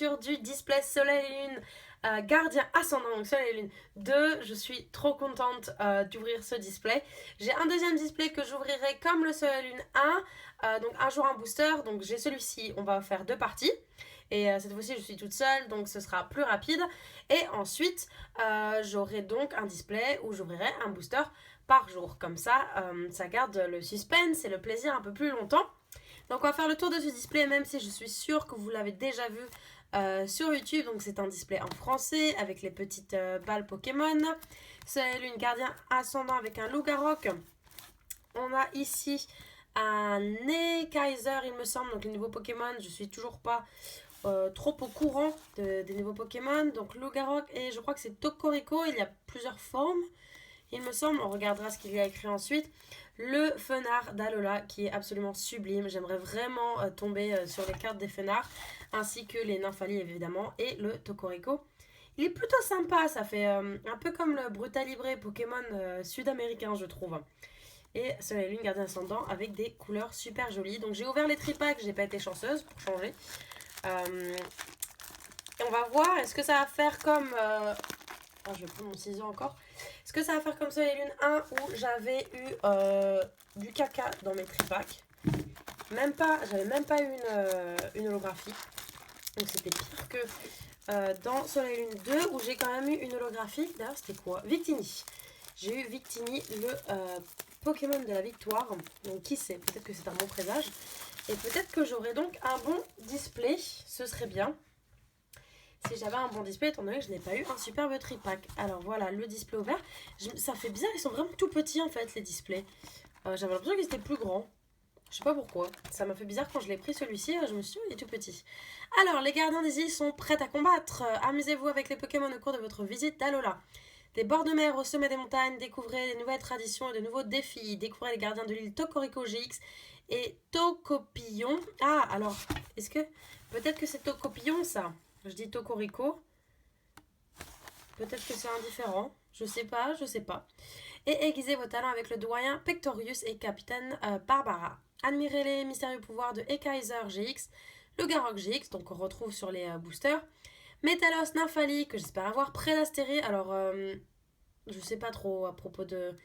l'ouverture du display Soleil et Lune Gardien Ascendant, donc Soleil et Lune 2. Je suis trop contente d'ouvrir ce display. J'ai un deuxième display que j'ouvrirai comme le Soleil et Lune 1, donc un jour un booster. Donc j'ai celui-ci, on va faire deux parties. Et cette fois-ci, je suis toute seule, donc ce sera plus rapide. Et ensuite, j'aurai donc un display où j'ouvrirai un booster par jour. Comme ça, ça garde le suspense et le plaisir un peu plus longtemps. Donc on va faire le tour de ce display, même si je suis sûre que vous l'avez déjà vu sur YouTube. Donc c'est un display en français avec les petites balles Pokémon. C'est une gardien ascendant avec un Loup-Garok. On a ici un Kaiser, il me semble, donc les nouveaux Pokémon. Je suis toujours pas trop au courant des nouveaux Pokémon. Donc Loup-Garok et je crois que c'est Tokorico. Il y a plusieurs formes, il me semble. On regardera ce qu'il y a écrit ensuite. Le Fenard d'Alola qui est absolument sublime. J'aimerais vraiment tomber sur les cartes des Fenards, ainsi que les Nymphali évidemment, et le Tokorico. Il est plutôt sympa, ça fait un peu comme le Brutalibré Pokémon sud-américain, je trouve. Et Soleil et Lune Gardien Ascendant avec des couleurs super jolies. Donc j'ai ouvert les tripacks, j'ai pas été chanceuse pour changer. Et on va voir, est-ce que ça va faire comme... Oh, je vais prendre mon ciseau encore. Est-ce que ça va faire comme Soleil et Lune 1 où j'avais eu du caca dans mes tripacks. Même pas, j'avais même pas eu une holographie. Donc c'était pire que dans Soleil et Lune 2 où j'ai quand même eu une holographie. D'ailleurs c'était quoi? Victini. J'ai eu Victini, le Pokémon de la victoire. Donc qui sait, peut-être que c'est un bon présage. Et peut-être que j'aurai donc un bon display. Ce serait bien. Si j'avais un bon display, étant donné que je n'ai pas eu un superbe tripack. Alors voilà, le display ouvert. Ça fait bizarre, ils sont vraiment tout petits en fait, les displays. J'avais l'impression qu'ils étaient plus grands. Je sais pas pourquoi. Ça m'a fait bizarre quand je l'ai pris celui-ci. Je me suis dit, il est tout petit. Alors, les gardiens des îles sont prêts à combattre. Amusez-vous avec les Pokémon au cours de votre visite d'Alola. Des bords de mer au sommet des montagnes, découvrez des nouvelles traditions et de nouveaux défis. Découvrez les gardiens de l'île Tokorico GX et Tocopillon. Ah, alors, est-ce que... Peut-être que c'est Tocopillon, ça. Je dis Tokorico. Peut-être que c'est indifférent. Je sais pas, je sais pas. Et aiguisez vos talents avec le doyen Pectorius et capitaine Barbara. Admirez les mystérieux pouvoirs de Ekaiser GX, le Garok GX, donc on retrouve sur les boosters. Métalos Nymphali, que j'espère avoir près d'Astéré. Alors, je sais pas trop à propos de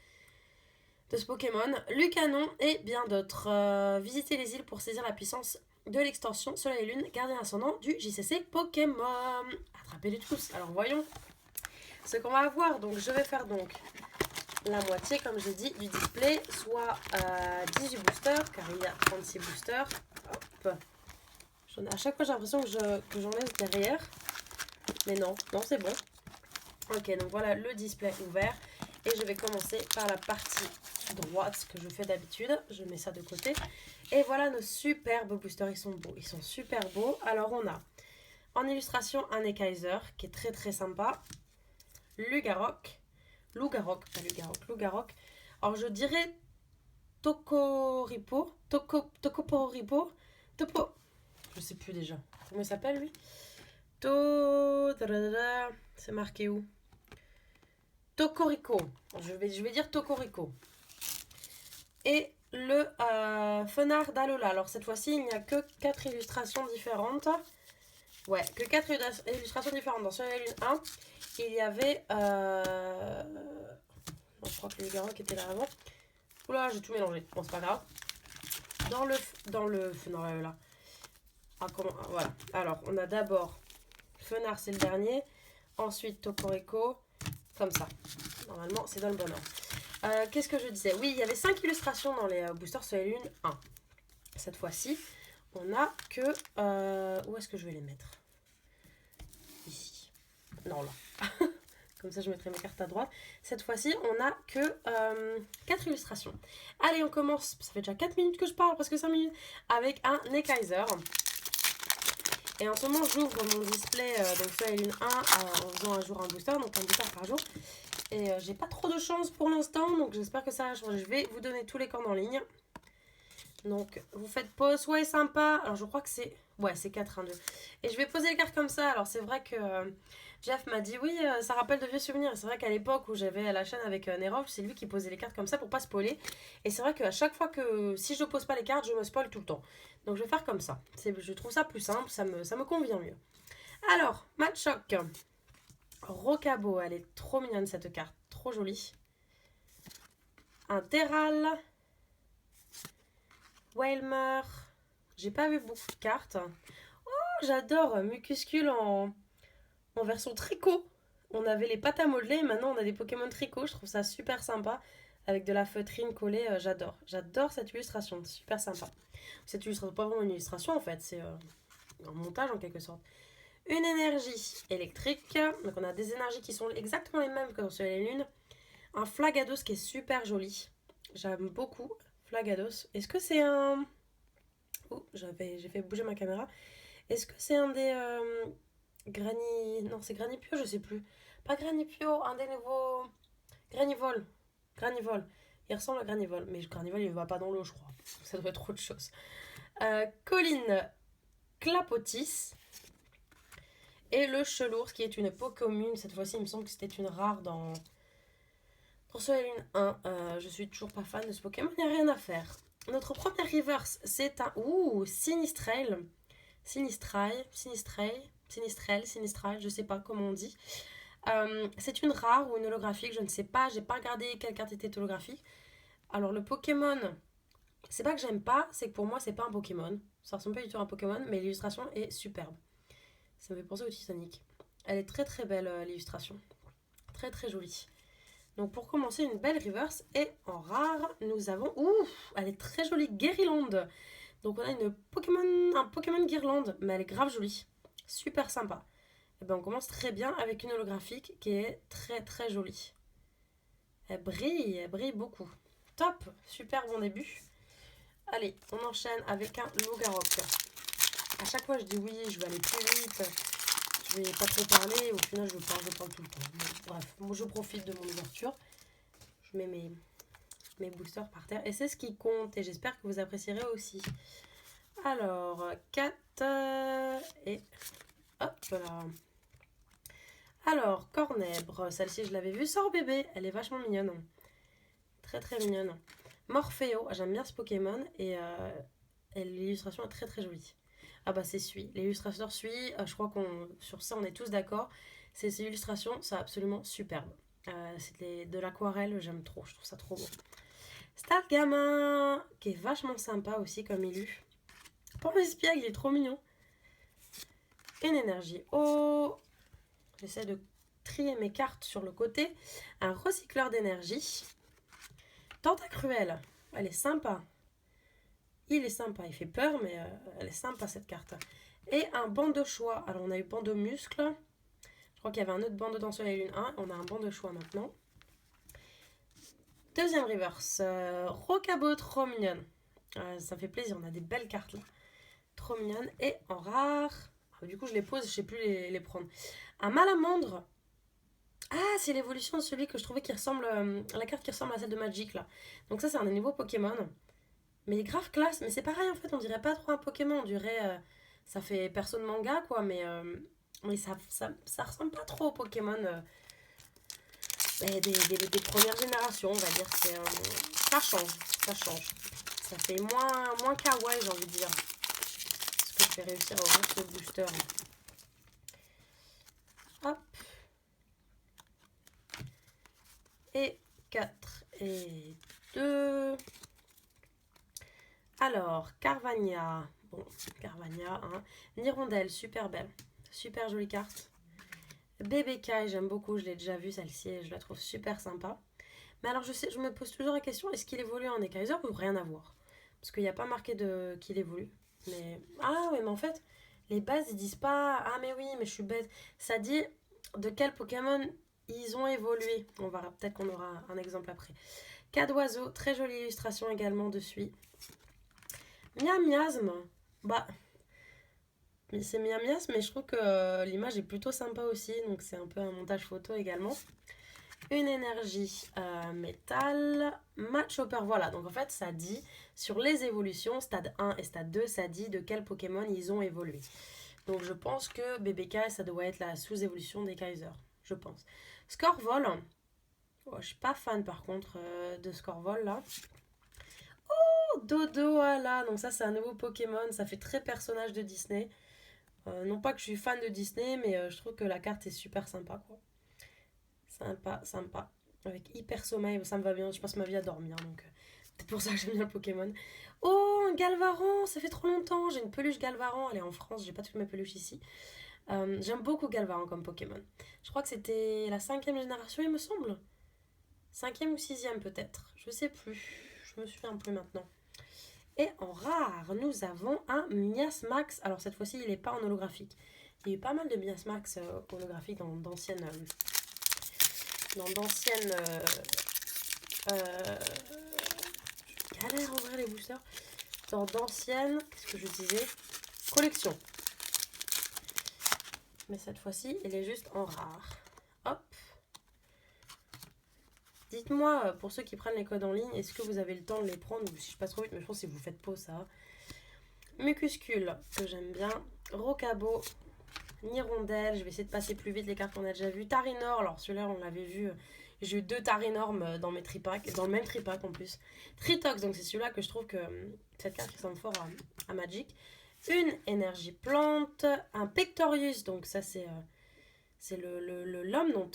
ce Pokémon. Lucanon et bien d'autres. Visitez les îles pour saisir la puissance de l'extension Soleil et Lune, gardien ascendant du JCC Pokémon. Attrapez-les tous. Alors voyons ce qu'on va avoir. Donc je vais faire donc la moitié, comme j'ai dit, du display, soit 18 boosters, car il y a 36 boosters. Hop. À chaque fois j'ai l'impression que j'en laisse derrière. Mais non, c'est bon. Ok, donc voilà le display ouvert. Et je vais commencer par la partie droite, ce que je fais d'habitude. Je mets ça de côté. Et voilà nos superbes boosters. Ils sont beaux, ils sont super beaux. Alors on a en illustration un Ekaiser qui est très très sympa. Loup-Garok. Loup-Garok, pas Loup-Garok. Loup-Garok. Alors je dirais Tokoripo. Tokoporipo. Topo. Je sais plus déjà. Comment il s'appelle lui? C'est marqué où? Tokorico. Je vais dire Tokorico. Et le Fenard d'Alola. Alors cette fois-ci, il n'y a que 4 illustrations différentes. Ouais, que 4 illustrations différentes. Dans Soleil et Lune 1, il y avait... Non, je crois que le Garok était là avant. Oula, j'ai tout mélangé. Bon, c'est pas grave. Dans le Fenard d'Alola. Ah, comment... Voilà. Alors, on a d'abord... Fenard, c'est le dernier. Ensuite, Tokorico. Comme ça. Normalement, c'est dans le bon ordre. Qu'est-ce que je disais? Oui, il y avait 5 illustrations dans les boosters Soleil et Lune 1. Cette fois-ci, on a que... où est-ce que je vais les mettre? Ici. Non, là. Comme ça, je mettrai mes cartes à droite. Cette fois-ci, on a que 4 illustrations. Allez, on commence. Ça fait déjà 4 minutes que je parle, presque 5 minutes. Avec un Ekaiser. Et en ce moment, j'ouvre mon display donc Soleil et Lune 1 en faisant un jour un booster, donc un booster par jour. Et j'ai pas trop de chance pour l'instant, donc j'espère que ça va changer. Je vais vous donner tous les cordes en ligne. Donc, vous faites pause, ouais, sympa. Alors, je crois que c'est... Ouais, c'est 4-1-2. Et je vais poser les cartes comme ça. Alors, c'est vrai que Jeff m'a dit, oui, ça rappelle de vieux souvenirs. C'est vrai qu'à l'époque où j'avais la chaîne avec Nerov, c'est lui qui posait les cartes comme ça pour pas spoiler. Et c'est vrai qu'à chaque fois que... Si je pose pas les cartes, je me spoil tout le temps. Donc, je vais faire comme ça. Je trouve ça plus simple, ça me convient mieux. Alors, Machoc. Rocabo, elle est trop mignonne cette carte, trop jolie. Un Terral. Wailmer. J'ai pas vu beaucoup de cartes. Oh, j'adore Mucuscule en version tricot. On avait les pâtes à modeler, maintenant on a des Pokémon tricot. Je trouve ça super sympa. Avec de la feutrine collée, j'adore. J'adore cette illustration, super sympa. Cette illustration, pas vraiment une illustration en fait, c'est un montage en quelque sorte. Une énergie électrique. Donc on a des énergies qui sont exactement les mêmes que dans Soleil et Lune. Un Flagados qui est super joli. J'aime beaucoup Flagados. Est-ce que c'est un... Oh, j'ai fait bouger ma caméra. Est-ce que c'est un des... Non, c'est Granipio, je sais plus. Pas Granipio, un des nouveaux... Granivol. Granivol. Il ressemble à Granivol, mais Granivol il va pas dans l'eau, je crois. Ça doit être autre chose. Colline Clapotis. Et le Chelours qui est une Pokémon. Cette fois-ci, il me semble que c'était une rare dans Soleil Lune 1. Je suis toujours pas fan de ce Pokémon, il n'y a rien à faire. Notre première reverse, c'est un... Ouh, Sinistrel. Sinistrel, je sais pas comment on dit. C'est une rare ou une holographique, je ne sais pas, j'ai pas regardé quelle carte était holographique. Alors le Pokémon, c'est pas que j'aime pas, c'est que pour moi c'est pas un Pokémon. Ça ressemble pas du tout à un Pokémon, mais l'illustration est superbe. Ça me fait penser au Titanic. Elle est très très belle l'illustration. Très très jolie. Donc pour commencer, une belle reverse. Et en rare, nous avons... Ouh, elle est très jolie, Guerryland. Donc on a un Pokémon Guirlande, mais elle est grave jolie. Super sympa. Et ben on commence très bien avec une holographique qui est très très jolie. Elle brille beaucoup. Top, super bon début. Allez, on enchaîne avec un Logarok. À chaque fois je dis oui, je vais aller plus vite, je vais pas trop parler, au final je parle tout le temps. Mais bref, moi je profite de mon ouverture. Je mets mes boosters par terre et c'est ce qui compte et j'espère que vous apprécierez aussi. Alors, 4 et hop là. Alors, Cornèbre, celle-ci je l'avais vue, sort bébé, elle est vachement mignonne. Très très mignonne. Morpheo, j'aime bien ce Pokémon et l'illustration est très très jolie. Ah bah c'est Sui, l'illustrateur Sui, je crois qu'on sur ça on est tous d'accord. Ces illustrations, c'est absolument superbe. C'est de l'aquarelle, j'aime trop, je trouve ça trop beau. Stargamin, qui est vachement sympa aussi comme illu. Pour l'espiègle, il est trop mignon. Une énergie eau. J'essaie de trier mes cartes sur le côté. Un recycleur d'énergie. Tentacruel, elle est sympa. Il est sympa, il fait peur, mais elle est sympa cette carte. Et un banc de choix. Alors on a eu banc de muscles. Je crois qu'il y avait un autre banc dans Soleil Lune 1. On a un banc de choix maintenant. Deuxième reverse. Rocabo, trop mignonne. Ça fait plaisir, on a des belles cartes là. Trop mignonne. Et en rare... Du coup je les pose, je sais plus les prendre. Un Malamandre. Ah, c'est l'évolution de celui que je trouvais qui ressemble... la carte qui ressemble à celle de Magic là. Donc ça c'est un des nouveaux Pokémon. Mais il est grave classe. Mais c'est pareil en fait, on dirait pas trop un Pokémon. On dirait... ça fait perso de manga quoi, mais ça ressemble pas trop au Pokémon des premières générations, on va dire. Ça change, ça change. Ça fait moins kawaii, j'ai envie de dire. Est-ce que je vais réussir à ouvrir ce booster? Hop. Et 4 et 2. Alors, Carvania. Bon, Carvania, hein. Nirondelle, super belle. Super jolie carte. Bébé Kai, j'aime beaucoup, je l'ai déjà vue celle-ci et je la trouve super sympa. Mais alors je me pose toujours la question, est-ce qu'il évolue en Ekaizer ou rien à voir? Parce qu'il n'y a pas marqué qu'il évolue. Mais... Ah ouais, mais en fait, les bases ils disent pas... Ah mais oui, mais je suis bête. Ça dit de quel Pokémon ils ont évolué. On verra, peut-être qu'on aura un exemple après. Cas d'oiseau, très jolie illustration également dessus. Miasme, bah... Mais c'est Miasme, mais je trouve que l'image est plutôt sympa aussi. Donc c'est un peu un montage photo également. Une énergie métal, match hopper, voilà. Donc en fait, ça dit sur les évolutions, stade 1 et stade 2, ça dit de quel Pokémon ils ont évolué. Donc je pense que BBK, ça doit être la sous-évolution des Kaiser, je pense. Scorvol, oh, je suis pas fan par contre de Scorvol là. Oh, Dodo, voilà. Donc ça, c'est un nouveau Pokémon, ça fait très personnage de Disney. Non pas que je suis fan de Disney, mais je trouve que la carte est super sympa, quoi. Sympa, sympa. Avec hyper sommeil, ça me va bien. Je passe ma vie à dormir, donc c'est pour ça que j'aime bien le Pokémon. Oh, un Galvaran, ça fait trop longtemps. J'ai une peluche Galvaran, elle est en France, j'ai pas toutes mes peluches ici. J'aime beaucoup Galvaran comme Pokémon. Je crois que c'était la 5e génération, il me semble. 5e ou 6e peut-être, je sais plus. Je me souviens plus maintenant. Et en rare, nous avons un Miasmax. Alors cette fois-ci, il n'est pas en holographique. Il y a eu pas mal de Miasmax holographiques dans d'anciennes. Je galère à ouvrir les boosters. Dans d'anciennes. Qu'est-ce que je disais? Collection. Mais cette fois-ci, il est juste en rare. Hop. Dites-moi, pour ceux qui prennent les codes en ligne, est-ce que vous avez le temps de les prendre ou si je passe trop vite, mais je pense que si vous faites pause, ça va. Mucuscule, que j'aime bien. Rocabo, Nirondelle, je vais essayer de passer plus vite les cartes qu'on a déjà vues. Tarinor, alors celui-là on l'avait vu, j'ai eu 2 Tarinormes dans mes tripacks, dans le même tripack en plus. Tritox, donc c'est celui-là que je trouve que cette carte ressemble fort à Magic. Une énergie plante, un Pectorius, donc ça c'est l'homme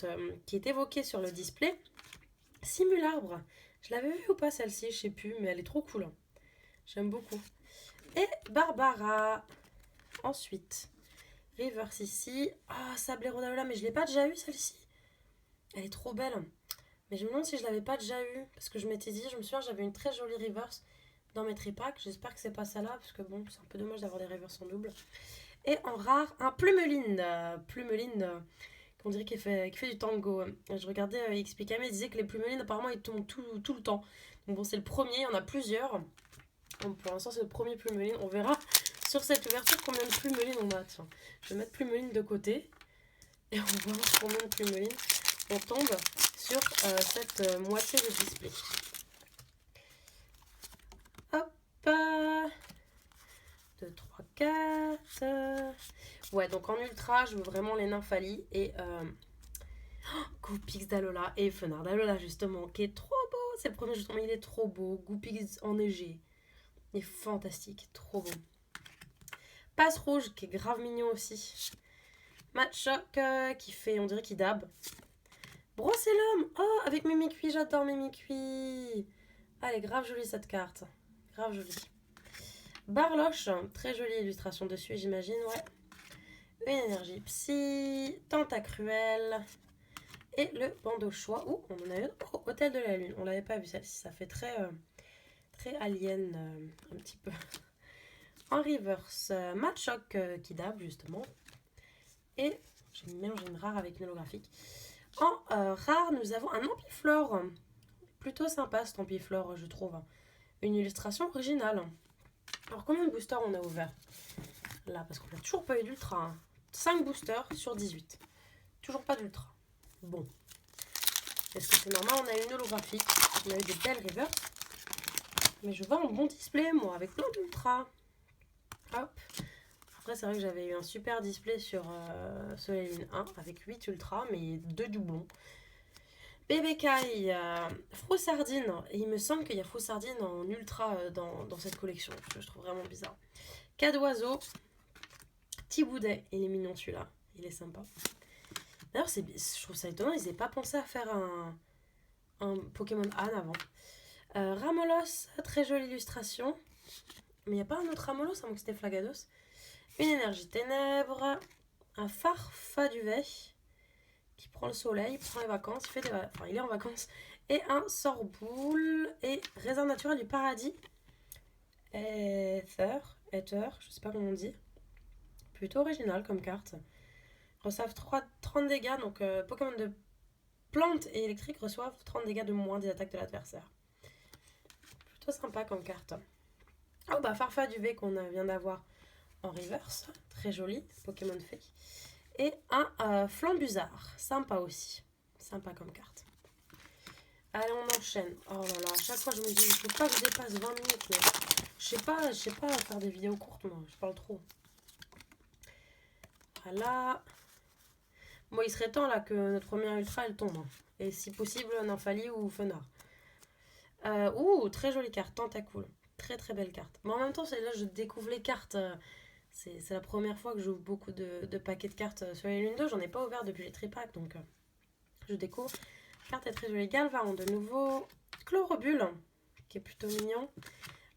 qui est évoqué sur le display. Simularbre, je l'avais vu ou pas celle-ci, je sais plus, mais elle est trop cool. J'aime beaucoup. Et Barbara. Ensuite, Reverse ici. Ah, Sablé Rodalola, mais je l'ai pas déjà eu celle-ci. Elle est trop belle. Mais je me demande si je l'avais pas déjà eu. Parce que je m'étais dit, je me souviens, j'avais une très jolie Reverse dans mes tripacks. J'espère que c'est pas ça là, parce que bon, c'est un peu dommage d'avoir des Reverse en double. Et en rare, un Plumeline. On dirait qu'il fait du tango. Je regardais XPKM, il disait que les Plumelines, apparemment, ils tombent tout le temps. Donc bon, c'est le premier, il y en a plusieurs. Donc pour l'instant, c'est le premier Plumeline. On verra sur cette ouverture combien de Plumelines on a. Tiens, je vais mettre Plumeline de côté. Et on va voir combien de Plumelines on tombe sur cette moitié de display. Hop. 2, 3, 4. Ouais, donc en ultra, je veux vraiment les Nymphalies et Goupix d'Alola et Fenard d'Alola, justement, qui est trop beau. C'est le premier jeu, mais il est trop beau. Goupix enneigé. Il est fantastique, trop beau. Passe rouge, qui est grave mignon aussi. Matchok, qui fait, on dirait qu'il dab. Brossellum, oh, avec Mimikui, j'adore Mimikui. Ah, elle est grave jolie cette carte. Grave jolie. Barloche, très jolie illustration dessus, j'imagine, ouais. Une énergie psy, Tentacruel et le bandeau choix. Oh, on en a une. Oh, Hôtel de la Lune. On l'avait pas vu celle-ci. Ça fait très alien, un petit peu. En reverse, Matchok qui dab justement. Et j'ai mélangé une rare avec une holographique. En rare, nous avons un Ampiflore. Plutôt sympa cet Ampiflore, je trouve. Une illustration originale. Alors, combien de boosters on a ouvert là? Parce qu'on n'a toujours pas eu d'ultra. Hein. 5 boosters sur 18. Toujours pas d'ultra. Bon. Est-ce que c'est normal? On a une holographique. On a eu des belles reverses. Mais je vois un bon display, moi, avec plein d'ultra. Hop. Après, c'est vrai que j'avais eu un super display sur Soleil Lune 1 avec 8 ultra, mais 2 doublons. BBK, Froussardine. Et il me semble qu'il y a Froussardine en ultra dans cette collection. Je trouve vraiment bizarre. Cas d'oiseau. Thiboudet. Il est mignon celui-là. Il est sympa. D'ailleurs, je trouve ça étonnant. Ils n'avaient pas pensé à faire un Pokémon Anne avant. Ramolos. Très jolie illustration. Mais il n'y a pas un autre Ramolos, à moins que c'était Flagados. Une énergie ténèbres. Un Farfaduvet. Qui prend le soleil, prend les vacances, il est en vacances, et un Sorboule, et réserve naturelle du paradis, Ether, je sais pas comment on dit, plutôt original comme carte, reçoivent 30 dégâts, donc Pokémon de plantes et électriques reçoivent 30 dégâts de moins des attaques de l'adversaire. Plutôt sympa comme carte. Oh bah Farfaduvet qu'on vient d'avoir en reverse, très joli, Pokémon fake. Et un Flambusard, sympa aussi. Sympa comme carte. Allez, on enchaîne. Oh là là, à chaque fois je me dis, il faut pas que je dépasse 20 minutes. Mais je sais pas faire des vidéos courtes, moi. Je parle trop. Voilà. Bon, il serait temps là que notre première ultra, elle tombe. Hein. Et si possible, Nymphalie ou Fenard. Ouh, très jolie carte, Tentacool. Très très belle carte. Mais en même temps, là, je découvre les cartes. C'est la première fois que j'ouvre beaucoup de paquets de cartes Soleil Lune 2. J'en ai pas ouvert depuis les tripack, donc je découvre. La carte est très jolie. Galvan de nouveau. Chlorobule, qui est plutôt mignon.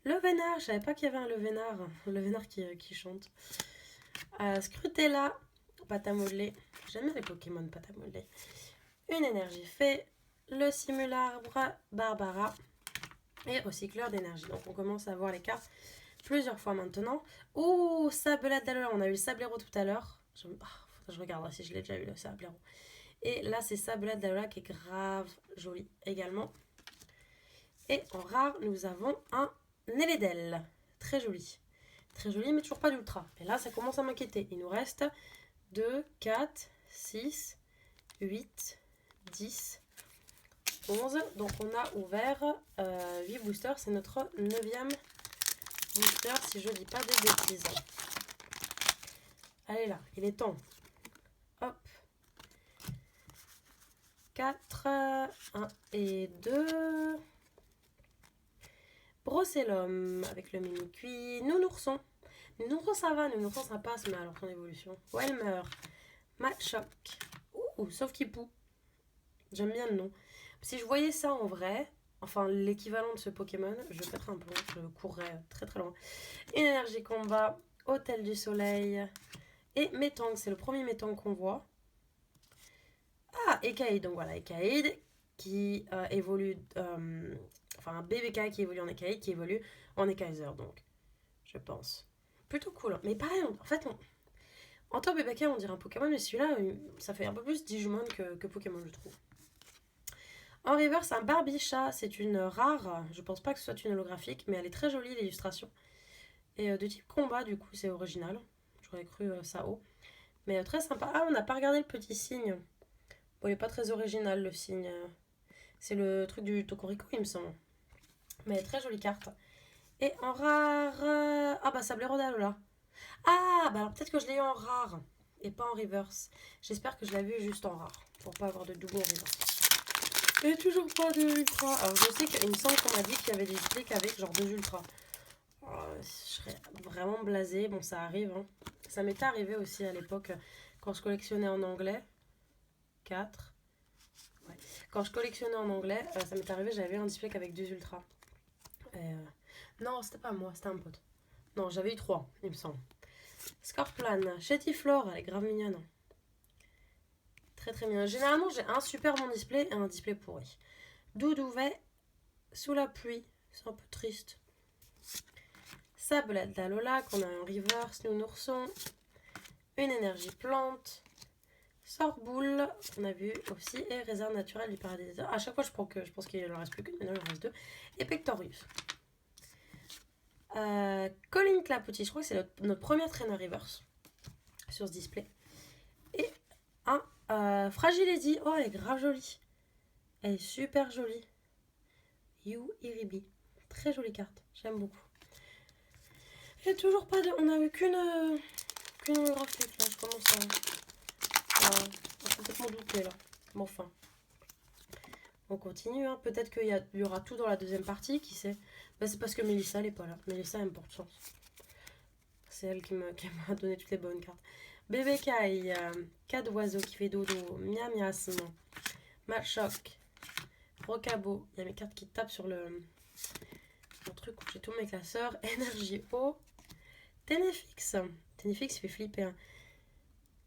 Le Vénard, je savais pas qu'il y avait un Le Vénard qui chante. Scrutella, pâte à modeler. J'aime bien les Pokémon pâte à modeler. Une énergie fée. Le Simularbre, Barbara. Et recycleur d'énergie. Donc on commence à voir les cartes plusieurs fois maintenant. Oh, Sablette d'Alola. On a eu le Sablero tout à l'heure. Je regarderai si je l'ai déjà eu le Sablero. Et là, c'est Sablette d'Alola qui est grave joli également. Et en rare, nous avons un Nélédel. Très joli. Très joli, mais toujours pas d'ultra. Et là, ça commence à m'inquiéter. Il nous reste 2, 4, 6, 8, 10, 11. Donc, on a ouvert 8 boosters. C'est notre 9e booster, si je dis pas des bêtises. Allez là, il est temps. Hop. 4, 1 et 2. Brossellum avec le mini cuit. Nounourson. Nounourson ça va, Nounourson ça passe, mais alors son évolution. Welmer. Matchok. Ouh, sauf qu'il poue. J'aime bien le nom. Si je voyais ça en vrai, enfin l'équivalent de ce Pokémon, je pèterais un plomb, je courrais très très loin. Une énergie combat, Hôtel du Soleil et Métang, c'est le premier Métang qu'on voit. Ah, Ekaid, donc voilà, Ekaid qui évolue, enfin un BBK qui évolue en Ekaid, qui évolue en Ekaizer, donc je pense. Plutôt cool, hein. Mais pareil, en fait, en top BBK on dirait un Pokémon, mais celui-là, ça fait un peu plus Digimon que Pokémon, je trouve. En reverse, un Barbicha, c'est une rare, je pense pas que ce soit une holographique, mais elle est très jolie l'illustration. Et de type combat, du coup, c'est original. J'aurais cru Sao. Mais très sympa. Ah, on n'a pas regardé le petit signe. Bon, il n'est pas très original le signe. C'est le truc du Tokorico, il me semble. Mais très jolie carte. Et en rare. Ah, bah, Sablero d'Alola. Ah, bah alors peut-être que je l'ai eu en rare et pas en reverse. J'espère que je l'ai vu juste en rare pour pas avoir de double en reverse. Et toujours pas de ultra. Alors je sais qu'il me semble qu'on m'a dit qu'il y avait des flics avec genre 2 ultras. Je serais vraiment blasée. Bon, ça arrive. Hein. Ça m'était arrivé aussi à l'époque quand je collectionnais en anglais. 4. Ouais. Quand je collectionnais en anglais, ça m'est arrivé, j'avais un display avec 2 ultras. Non, c'était pas moi, c'était un pote. Non, j'avais eu 3, il me semble. Scorplan, Chetiflore, elle est grave mignonne. Très très bien. Généralement, j'ai un super bon display et un display pourri. Doudouvet, sous la pluie, c'est un peu triste. Sablette d'Alola, qu'on a en reverse, Nounourson. Une énergie plante. Sorboule, qu'on a vu aussi. Et réserve naturelle du paradis. À chaque fois, je pense qu'il ne en reste plus qu'une, mais non, il en reste 2. Et Pectorius. Colin Clapoutis, je crois que c'est notre première traîneur reverse sur ce display. Et un Fragile Lady. Oh, elle est grave jolie. Elle est super jolie. You Iribi. Très jolie carte. J'aime beaucoup. J'ai toujours pas de. On a eu qu'une holographique là. Je commence à complètement douter là. Mais enfin. On continue. Hein. Peut-être qu'il y aura tout dans la deuxième partie. Qui sait. Bah, c'est parce que Mélissa elle est pas là. Mélissa elle me porte chance. C'est elle qui m'a donné toutes les bonnes cartes. Bébé Kai. Cas d'oiseau qui fait dodo. Miasme. Matchok. Rocabo. Il y a mes cartes qui tapent sur le truc où j'ai tous mes classeurs. Énergie eau. Ténéfix. Ténéfix il fait flipper. Hein.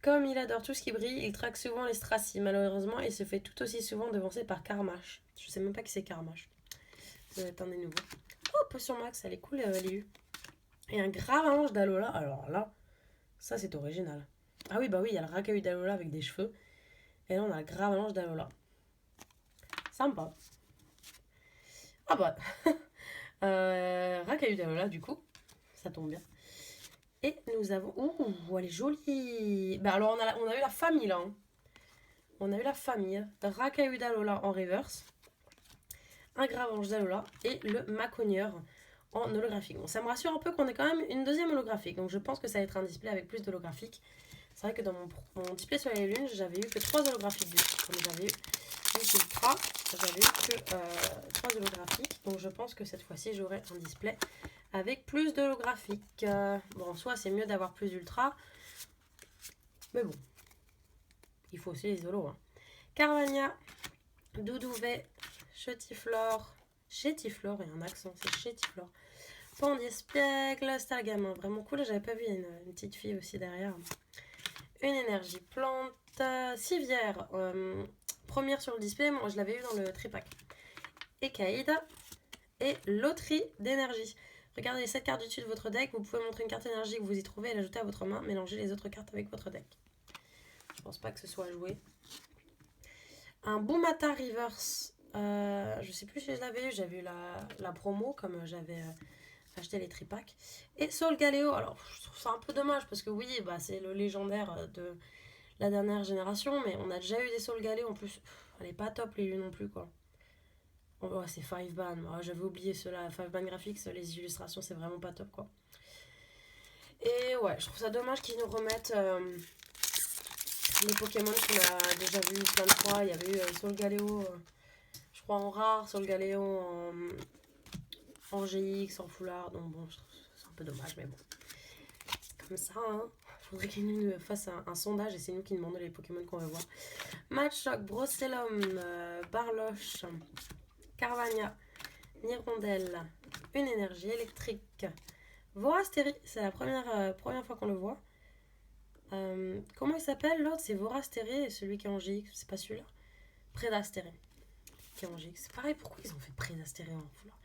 Comme il adore tout ce qui brille, il traque souvent les Stracy. Malheureusement, il se fait tout aussi souvent devancer par Karmash. Je sais même pas qui c'est Karmash. Ça doit être un des nouveaux. Oh, Potion Max, elle est cool, Liu. Et un Gravalanche d'Alola. Alors là, ça c'est original. Ah oui, bah oui, il y a le Rakahu d'Alola avec des cheveux. Et là, on a le Gravalanche d'Alola. Sympa. Ah bah. Rakahu d'Alola, du coup. Ça tombe bien. Et nous avons... Ouh, elle est jolie. Bah alors, on a eu la famille, là. Hein. On a eu la famille. Rakahu d'Alola en reverse. Un Gravange d'Alola. Et le Maconieur en holographique. Bon, ça me rassure un peu qu'on ait quand même une deuxième holographique. Donc, je pense que ça va être un display avec plus d'holographiques. C'est vrai que dans mon display sur les lunes, j'avais eu que 3 holographiques. Comme j'avais eu une ultra, j'avais eu que 3 holographiques. Donc, je pense que cette fois-ci, j'aurai un display avec plus de holographique. Bon, soit c'est mieux d'avoir plus d'ultra, mais bon, il faut aussi les holos. Hein. Carvania, Doudouvet, Chetiflore, Chétiflore, il y a un accent, c'est Chétiflore. Pandiespiegle, Stargamin, vraiment cool, j'avais pas vu, il y a une petite fille aussi derrière. Une énergie plante, Civière, première sur le display, moi je l'avais eu dans le tripack. Ekaïd et Loterie d'énergie. Regardez les 7 cartes du dessus de votre deck, vous pouvez montrer une carte énergie que vous y trouvez et l'ajouter à votre main, mélangez les autres cartes avec votre deck. Je pense pas que ce soit joué. Un Boomata Reverse, je sais plus si je l'avais eu, j'avais eu la promo comme j'avais acheté les tripacks. Et Soul Galeo, alors je trouve ça un peu dommage parce que oui, bah, c'est le légendaire de la dernière génération, mais on a déjà eu des Soul Galeo en plus. Elle est pas top les non plus quoi. Oh, c'est 5ban, oh, j'avais oublié cela, 5ban Graphics, les illustrations c'est vraiment pas top quoi. Et ouais, je trouve ça dommage qu'ils nous remettent les Pokémon qu'on a déjà vu plein de fois. Il y avait eu Soul Galeo, je crois en rare, Soul Galeo en GX, en foulard. Donc bon, je trouve c'est un peu dommage, mais bon. C'est comme ça, hein. Faudrait qu'ils nous fassent un sondage et c'est nous qui demandons les Pokémon qu'on veut voir. Matchlock, Brocellum, Barloche, Carvania, Nirondelle, une énergie électrique. Vorastéry, c'est la première fois qu'on le voit. Comment il s'appelle l'autre? C'est Vorastéry et celui qui est en GX, c'est pas celui-là. Prédastéré qui est en GX. C'est pareil, pourquoi ils ont fait Prédastéré en foulard?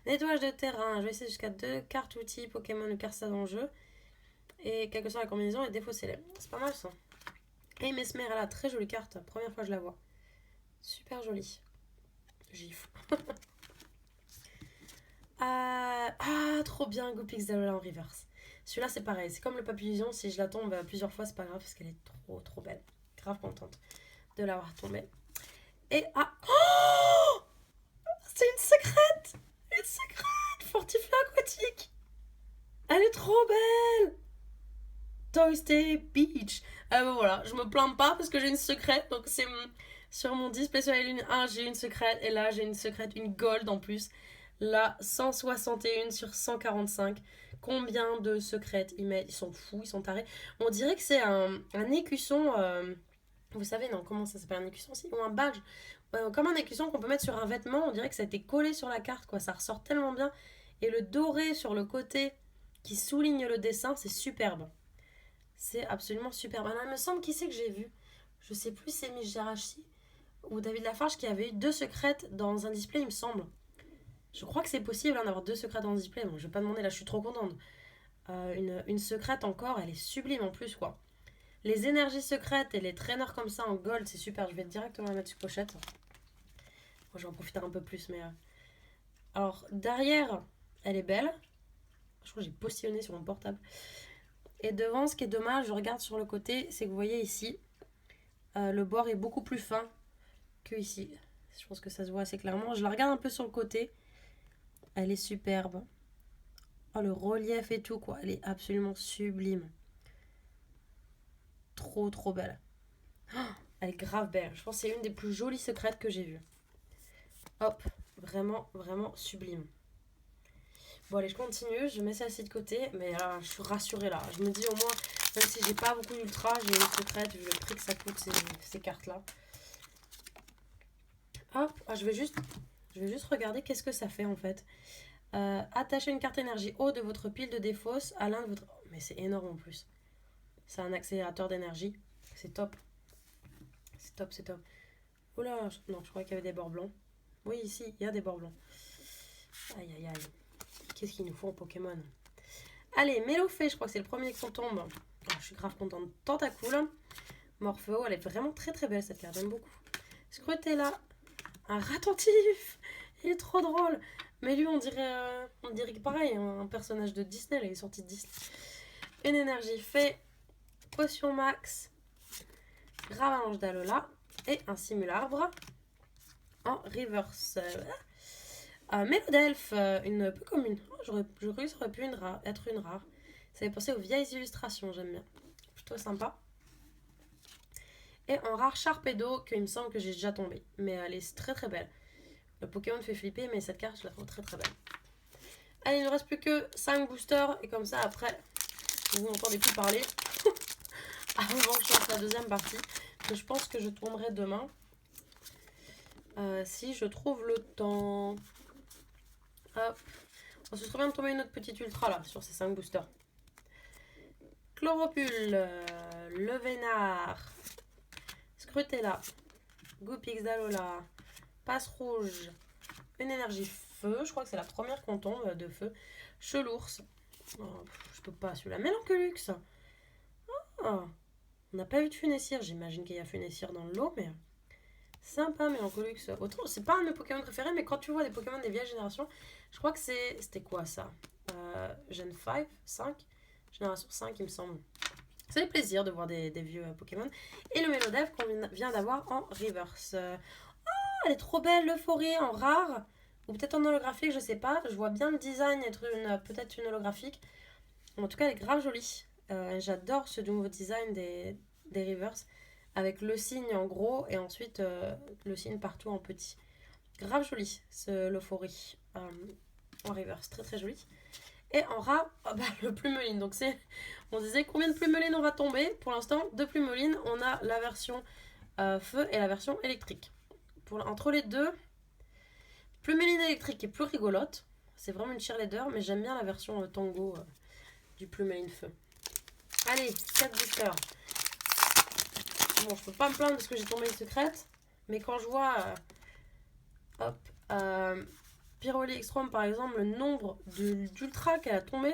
Nettoyage de terrain, je vais essayer jusqu'à 2 cartes outils Pokémon ou cartes dans le jeu. Et quelle que soit la combinaison, les défauts célèbres. C'est pas mal ça. Et Mesmerella, très jolie carte, première fois que je la vois. Super jolie. Gifle. Trop bien, Goopixdalola en reverse. Celui-là, c'est pareil. C'est comme le papillon. Si je la tombe plusieurs fois, c'est pas grave parce qu'elle est trop belle. Grave contente de l'avoir tombée. Et oh, c'est une secrète. Une secrète. Fortifleur aquatique. Elle est trop belle. Toy Beach. Ben voilà, je me plains pas parce que j'ai une secrète. Donc c'est sur mon display sur la lune 1, j'ai une secrète. Et là, j'ai une secrète, une gold en plus. Là, 161 sur 145. Combien de secrètes ils mettent? Ils sont fous, ils sont tarés. On dirait que c'est un écusson. Vous savez, non, comment ça s'appelle un écusson aussi? Ou un badge. Comme un écusson qu'on peut mettre sur un vêtement. On dirait que ça a été collé sur la carte, quoi. Ça ressort tellement bien. Et le doré sur le côté qui souligne le dessin, c'est superbe. C'est absolument superbe. Alors, il me semble qui c'est que j'ai vu. Je sais plus si c'est Mich Jarachi ou David Lafarge qui avait eu 2 secrètes dans un display, il me semble. Je crois que c'est possible d'avoir 2 secrètes dans le display. Donc je vais pas demander, là je suis trop contente. Une secrète encore, elle est sublime en plus quoi. Les énergies secrètes et les traîneurs comme ça en gold, c'est super. Je vais directement la mettre sur pochette. Moi je vais en profiter un peu plus. Mais alors derrière, elle est belle. Je crois que j'ai postillonné sur mon portable. Et devant, ce qui est dommage, je regarde sur le côté, c'est que vous voyez ici, le bord est beaucoup plus fin que ici. Je pense que ça se voit assez clairement. Je la regarde un peu sur le côté. Elle est superbe. Oh, le relief et tout, quoi. Elle est absolument sublime. Trop belle. Oh, elle est grave belle. Je pense que c'est une des plus jolies secrètes que j'ai vues. Hop, vraiment sublime. Bon, allez, je continue. Je mets celle-ci de côté. Mais là, je suis rassurée, là. Je me dis au moins, même si j'ai pas beaucoup d'ultra, j'ai une secrète vu le prix que ça coûte, ces cartes-là. Hop, je vais juste regarder qu'est-ce que ça fait, en fait. Attachez une carte énergie haut de votre pile de défausse à l'un de votre... Mais c'est énorme en plus. C'est un accélérateur d'énergie. C'est top. C'est top. Oula, non, je croyais qu'il y avait des bords blancs. Oui, ici, il y a des bords blancs. Aïe. Qu'est-ce qu'il nous faut en Pokémon? Allez, Mélofée, je crois que c'est le premier qui tombe. Je suis grave contente. Tentacool. Morpheo, elle est vraiment très belle cette carte, j'aime beaucoup. Scrutella. Un Ratentif. Il est trop drôle. Mais lui, on dirait pareil, un personnage de Disney, là, il est sorti de Disney. Une énergie fait, potion max, Gravalanche d'Alola et un simularbre en reverse. Mélodelphe, une peu commune. J'aurais cru que ça aurait pu être une rare. Ça fait penser aux vieilles illustrations, j'aime bien. Plutôt sympa. Et en rare Sharpedo, qu'il me semble que j'ai déjà tombé. Mais elle est très belle. Le Pokémon fait flipper, mais cette carte, je la trouve très belle. Allez, il ne reste plus que 5 boosters. Et comme ça, après, vous n'entendez plus parler. Avant que je fasse la deuxième partie. Que je pense que je tournerai demain. Si je trouve le temps. Hop. On se souvient de tomber une autre petite ultra là, sur ces 5 boosters. Chloropule. Le Vénard. Scrutella. Goopix d'Alola. Passe rouge. Une énergie feu. Je crois que c'est la première qu'on tombe de feu. Chelours. Oh, je peux pas celui-là. Mélancolux. Oh, on n'a pas vu de Funessir. J'imagine qu'il y a Funessir dans le lot, mais sympa Mélancolux. Autant, c'est pas un de mes Pokémon préférés, mais quand tu vois des Pokémon des vieilles générations, je crois que c'était quoi ça, Gen 5, 5 Génération 5, il me semble. Ça fait plaisir de voir des vieux Pokémon. Et le Mélodève qu'on vient d'avoir en reverse. Oh, elle est trop belle, l'euphorie en rare. Ou peut-être en holographique, je sais pas. Je vois bien le design être peut-être une holographique. En tout cas, elle est grave jolie. J'adore ce nouveau design des reverse. Avec le signe en gros et ensuite le signe partout en petit. Grave joli, l'euphorie en reverse. Très très joli. Et en rare, oh bah, le plumeline. Donc on disait combien de plumelines on va tomber. Pour l'instant, de plumelines, on a la version feu et la version électrique. Entre les deux, plumeline électrique est plus rigolote. C'est vraiment une cheerleader, mais j'aime bien la version tango du plumeline feu. Allez, 4 boosters. Bon, je peux pas me plaindre parce que j'ai tombé une secrète. Mais quand je vois Pyroli Extreme par exemple, le nombre d'ultra qu'elle a tombé,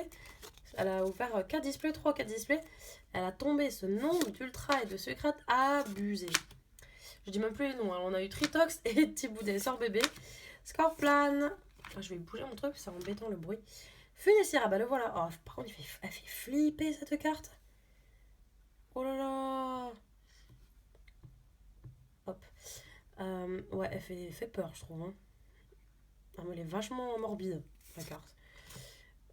elle a ouvert 4 displays, 3 ou 4 displays, elle a tombé ce nombre d'ultra et de secrètes abusé. Je dis même plus les noms, hein. On a eu Tritox et Thiboudet, sort bébé. Scorplan, je vais bouger mon truc, c'est embêtant le bruit. Funessira, bah le voilà. Oh, par contre, elle fait flipper cette carte. Oh là là. Hop. Ouais, elle fait peur, je trouve. Hein. Ah, mais elle est vachement morbide, la carte.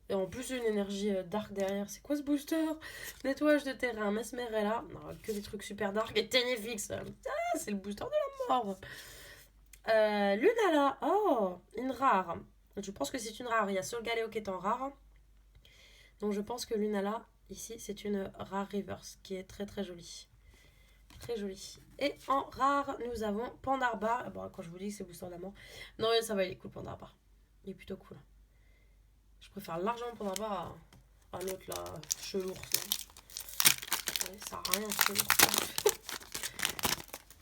Et en plus, une énergie dark derrière. C'est quoi ce booster? Nettoyage de terrain, Mesmerella. Non, que des trucs super dark. Et Ténéfix. Ah, c'est le booster de la mort. Lunala. Oh, une rare. Je pense que c'est une rare. Il y a Solgaleo qui est en rare. Donc je pense que Lunala, ici, c'est une rare reverse qui est très très jolie. Très jolie. Et en rare, nous avons Pandarbar. Bon, quand je vous dis que c'est booster d'amour. Non, ça va, il est cool, Pandarbar. Il est plutôt cool. Je préfère largement Pandarbar à l'autre, là, Chelours. Ouais, ça sert à rien, Chelours.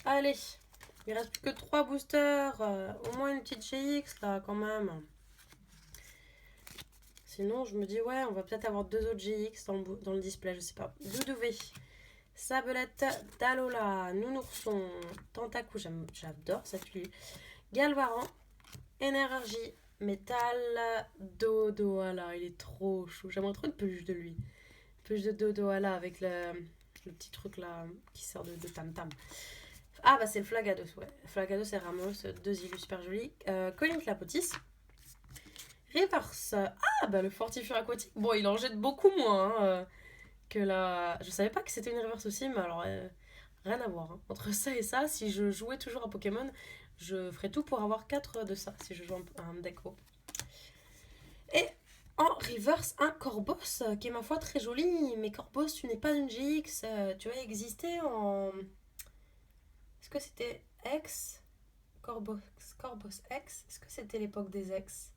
Allez, il reste plus que 3 boosters. Au moins une petite GX, là, quand même. Sinon, je me dis, ouais, on va peut-être avoir 2 autres GX dans le display, je sais pas. Doudouvé. Sabelette d'Alola, Nounourson, Tentacou, j'adore cette huile. Galvaran, Énergie, Métal, Dodoala, il est trop chou. J'aimerais trop une peluche de lui. Peluche de Dodoala avec le petit truc là qui sert de tam-tam. Ah bah c'est le Flagados, ouais. Flagados et Ramos, 2 illus super jolis. Colline Clapotis. Reverse. Ah bah le Fortifure aquatique. Bon, il en jette beaucoup moins. Hein, que la... Je savais pas que c'était une reverse aussi, mais alors rien à voir. Hein. Entre ça et ça, si je jouais toujours à Pokémon, je ferais tout pour avoir 4 de ça, si je joue un deck haut. Et en reverse, un Corboss, qui est ma foi très joli, mais Corboss, tu n'es pas une GX, tu as existé en... Est-ce que c'était X Corboss X? Est-ce que c'était l'époque des X?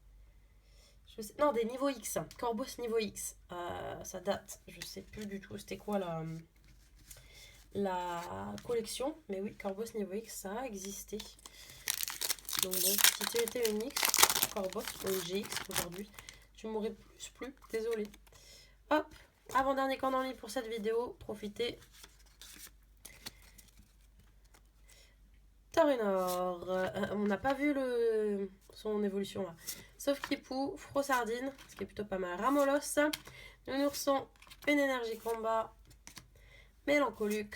Non, des niveaux X. Corboss niveau X. Ça date. Je sais plus du tout. C'était quoi la collection? Mais oui, Corboss niveau X, ça a existé. Donc bon, si tu étais une X, Corboss ou une GX aujourd'hui, tu m'aurais plus. Désolée. Hop. Avant-dernier camp dans le lit pour cette vidéo. Profitez. Torinor. On n'a pas vu son évolution là. Sauf Kipou, Frosardine, ce qui est plutôt pas mal. Ramolos, Nounourson, une énergie combat, Mélancolux,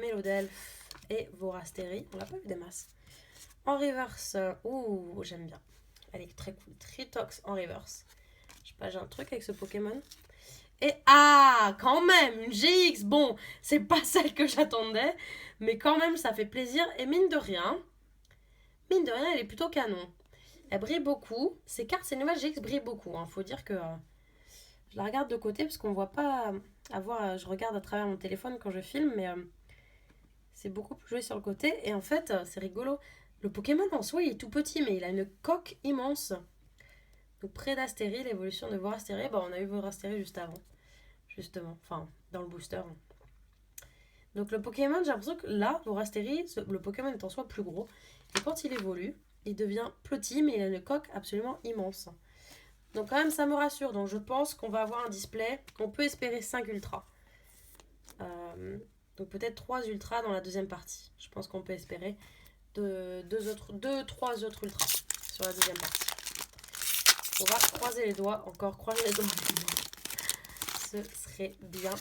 Mélodelph et Vorastéry. On l'a pas vu des masses. En reverse, ouh, j'aime bien. Elle est très cool. Tritox en reverse. Je sais pas, j'ai un truc avec ce Pokémon. Et quand même, une GX. Bon, c'est pas celle que j'attendais, mais quand même, ça fait plaisir. Et mine de rien, elle est plutôt canon. Elle brille beaucoup. Ces cartes, ces nouvelles GX brillent beaucoup. Faut dire que je la regarde de côté parce qu'on voit pas je regarde à travers mon téléphone quand je filme, mais c'est beaucoup plus joli sur le côté. Et en fait, c'est rigolo. Le Pokémon en soi, il est tout petit, mais il a une coque immense. Donc Prédastérie, l'évolution de Vorastérie. On a eu Vorastérie juste avant, justement. Enfin, dans le booster. Donc le Pokémon, j'ai l'impression que là, Vorastérie, le Pokémon est en soi plus gros. Et quand il évolue, il devient petit, mais il a une coque absolument immense. Donc quand même, ça me rassure. Donc je pense qu'on va avoir un display. On peut espérer 5 ultras. Donc peut-être 3 ultras dans la deuxième partie. Je pense qu'on peut espérer 3 autres ultras sur la deuxième partie. On va croiser les doigts. Encore croiser les doigts. Ce serait bien.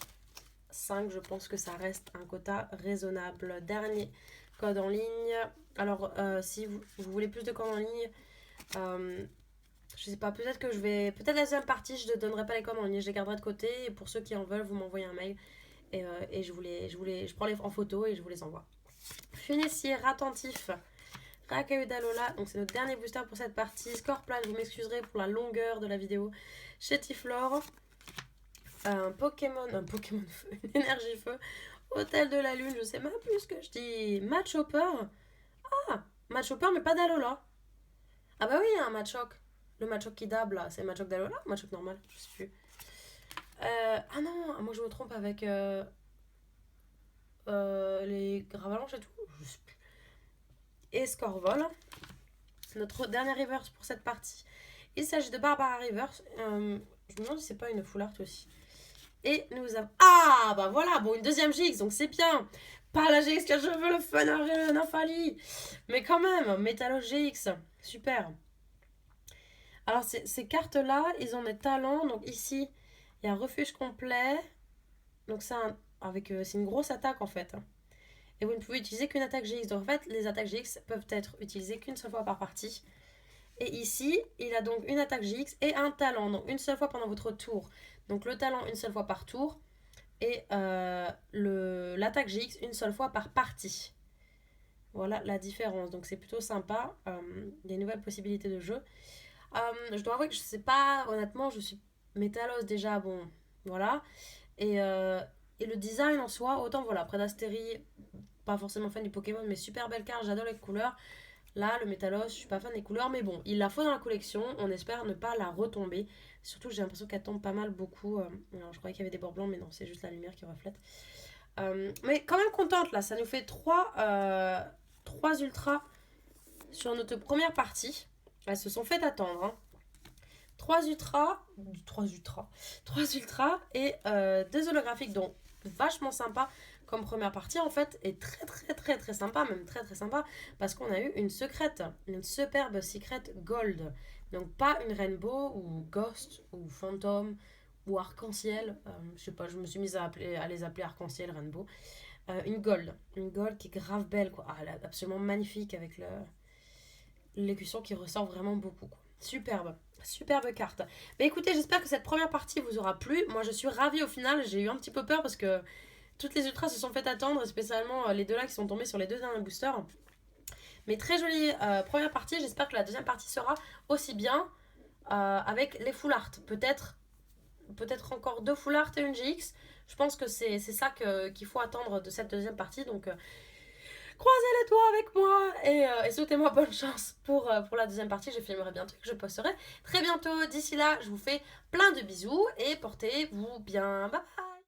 5, je pense que ça reste un quota raisonnable. Dernier code en ligne. Alors si vous voulez plus de codes en ligne... je sais pas, peut-être que je vais... Peut-être la deuxième partie, je ne donnerai pas les codes en ligne, je les garderai de côté. Et pour ceux qui en veulent, vous m'envoyez un mail. Et je prends les en photo et je vous les envoie. Funissier, Attentif, Rakaudalola. Donc c'est notre dernier booster pour cette partie. Scorplane, vous m'excuserez pour la longueur de la vidéo. Chétiflore. Un Pokémon feu, une énergie feu. Hôtel de la Lune, je sais même plus ce que je dis. Matchhopper. Ah, Matchhopper, mais pas d'Alola. Ah bah oui, il y a un Matchok. Le Matchok qui dab là, c'est Matchok d'Alola ou Matchok normal? Je sais plus. Ah non, moi je me trompe avec les Gravalanches et tout. Je sais plus. Et Scorvol. Notre dernier reverse pour cette partie. Il s'agit de Barbara Reverse. Je me demande si c'est pas une full art aussi. Et nous avons... Ah bah voilà, bon, une deuxième GX, donc c'est bien. Pas la GX que je veux, le fun Nymphalie. Mais quand même, Métallos GX, super. Alors ces cartes-là, ils ont des talents. Donc ici, il y a un refuge complet. Donc c'est une grosse attaque en fait. Et vous ne pouvez utiliser qu'une attaque GX. Donc en fait, les attaques GX peuvent être utilisées qu'une seule fois par partie. Et ici, il a donc une attaque GX et un talent. Donc une seule fois pendant votre tour. Donc le talent une seule fois par tour. Et l'attaque GX une seule fois par partie. Voilà la différence. Donc c'est plutôt sympa. Des nouvelles possibilités de jeu. Je dois avouer que je sais pas, honnêtement, je suis Métallos déjà, bon, voilà. Et le design en soi, autant voilà, Prédastérie, pas forcément fan du Pokémon, mais super belle carte, j'adore les couleurs. Là, le Métallos, je suis pas fan des couleurs, mais bon, il la faut dans la collection, on espère ne pas la retomber. Surtout que j'ai l'impression qu'elle tombe pas mal beaucoup. Alors, je croyais qu'il y avait des bords blancs, mais non, c'est juste la lumière qui reflète. Mais quand même contente là, ça nous fait 3 ultras sur notre première partie. Elles se sont fait attendre. Hein. 3 ultras et 2 holographiques, donc vachement sympa comme première partie en fait, et très très très très sympa, même très très sympa, parce qu'on a eu une superbe secret gold. Donc pas une rainbow ou ghost ou phantom ou arc-en-ciel, je sais pas, je me suis mise à les appeler arc-en-ciel, rainbow. Une gold qui est grave belle quoi. Elle est absolument magnifique avec l'écusson qui ressort vraiment beaucoup quoi. Superbe carte. Mais écoutez, j'espère que cette première partie vous aura plu. Moi je suis ravie au final, j'ai eu un petit peu peur parce que toutes les ultras se sont fait attendre, spécialement les deux là qui sont tombés sur les deux derniers boosters. Mais très jolie première partie, j'espère que la deuxième partie sera aussi bien avec les full art. Peut-être encore 2 full art et une GX. Je pense que c'est ça qu'il faut attendre de cette deuxième partie. Donc croisez les doigts avec moi et souhaitez-moi bonne chance pour la deuxième partie. Je filmerai bientôt et que je posterai très bientôt. D'ici là, je vous fais plein de bisous et portez-vous bien. Bye bye.